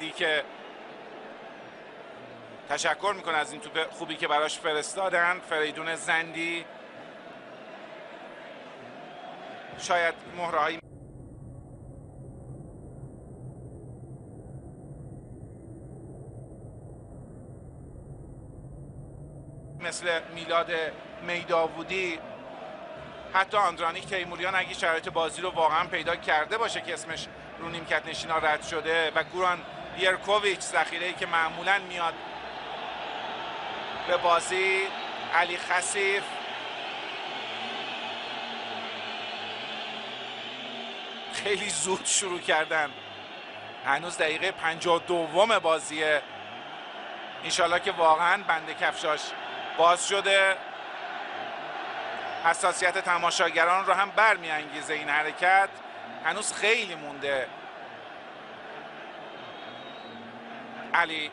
که تشکر میکنه از این توپ خوبی که براش فرستادن. فریدون زندی شاید مهرهایی مثل میلاد میداودی، حتی آندرانیک تیموریان اگه شرایط بازی رو واقعا پیدا کرده باشه که اسمش رو نیمکت نشینا رد شده، و گوران بیرکوویچ ذخیره‌ای که معمولا میاد به بازی، علی خسیف، خیلی زود شروع کردن. هنوز دقیقه 52 بازیه. انشالله که واقعا بند کفشاش باز شده. حساسیت تماشاگران رو هم برمی‌انگیزه این حرکت. هنوز خیلی مونده. علی